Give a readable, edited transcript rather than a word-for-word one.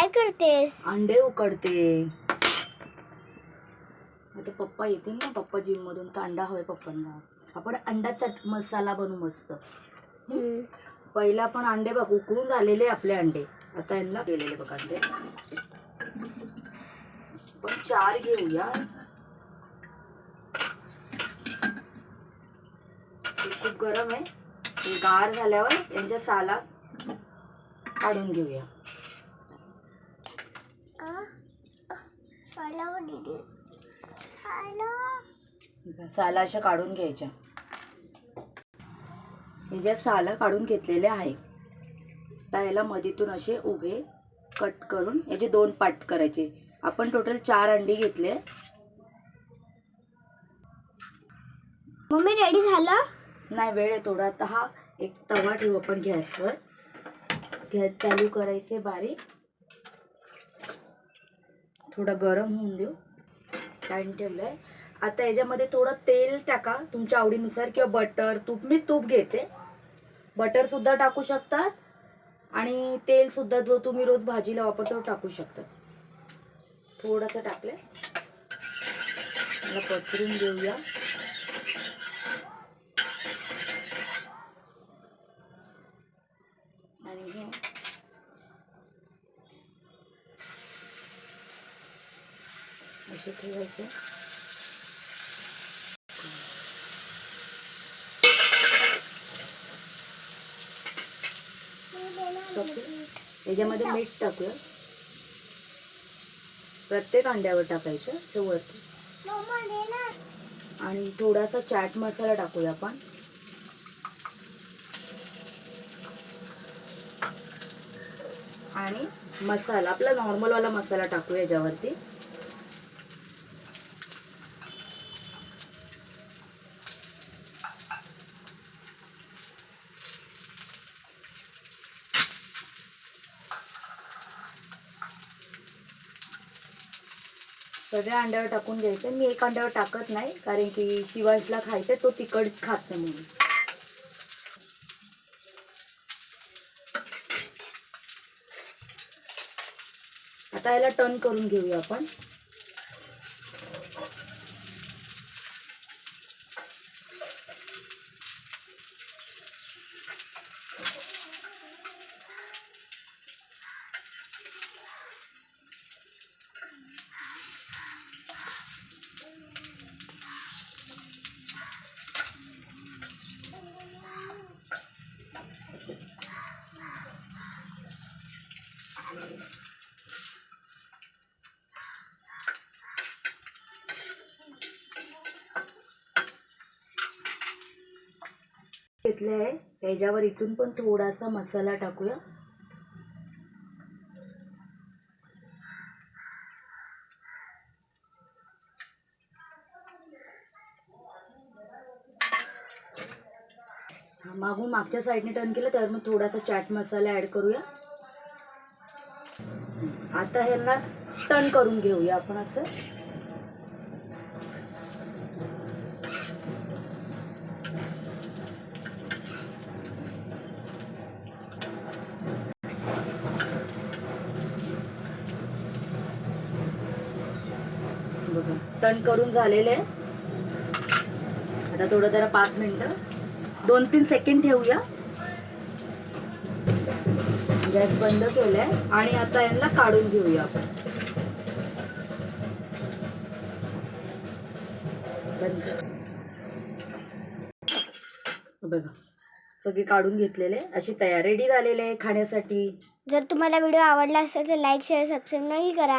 काय करतेस? अंडे उकडते. आता पप्पा येतील ना, पप्पा जिम मधून, तर अंडा हवे पप्पांना. आपण अंड्याचा मसाला बनवू मस्त. पहिला पण अंडे बघ उकडून झालेले आपले अंडे. आता यांना केलेले बघ अंडे. पण 4 घेऊया. खूप गरम आहे. हे गार झाल्यावर यांच्या साला काढून घेऊया. साला अशा काढून घ्यायच्या. हे ज्या साला काढून घेतलेले आहे तर याला मधीतून असे उभे कट करून याचे 2 पार्ट करायचे. आपण टोटल 4 अंडी घेतले. मम्मी रेडी झालं? नाही, वेळ आहे थोडा. आता हा एक तवा ठेवू आपण गॅसवर. गॅस चालू करायचे बारीक. थोडा गरम होऊन देऊ. पॅन ठेवलंय. आता याच्यामध्ये थोडं तेल टाका तुमच्या आवडीनुसार, किंवा बटर, तूप. मी तूप घेते. बटर सुद्धा टाकू शकतात आणि तेल सुद्धा जो तुम्ही रोज भाजीला वापरतो टाकू शकतात. थोडंसं टाकलंय. मला पसरून घेऊया. आणि हे असे ठेवायचे. याच्यामध्ये मीठ टाकूया. प्रत्येक अंड्यावर टाकायचं वरती. आणि थोडासा चाट मसाला टाकूया आपण. आणि मसाला आपला नॉर्मल वाला मसाला टाकूया याच्यावरती. सगळ्या अंड्यावर टाकून घ्यायचं. मी एक अंड्यावर टाकत नाही कारण की शिवांशला खायचं, तो तिखट खात नाही म्हणून. आता याला टर्न करून घेऊया आपण. घेतले आहे. याच्यावर इथून पण थोडासा मसाला टाकूया. मागून मागच्या साईडने टर्न केलं तर मग थोडासा चाट मसाला ऍड करूया. आता ह्यांना टर्न करून घेऊया आपण असं. बघा टर्न करून झालेले आहे. आता थोडं जरा 5 मिनिटं 2-3 सेकंड ठेवूया. गॅस बंद केलाय आणि आता यांना काढून घेऊया आपण. बघा सगळे काढून घेतलेले, अशी तयार रेडी झालेले आहे खाण्यासाठी. जर तुम्हाला व्हिडिओ आवडला असेल तर लाईक, शेअर, सबस्क्राईब नक्की करा.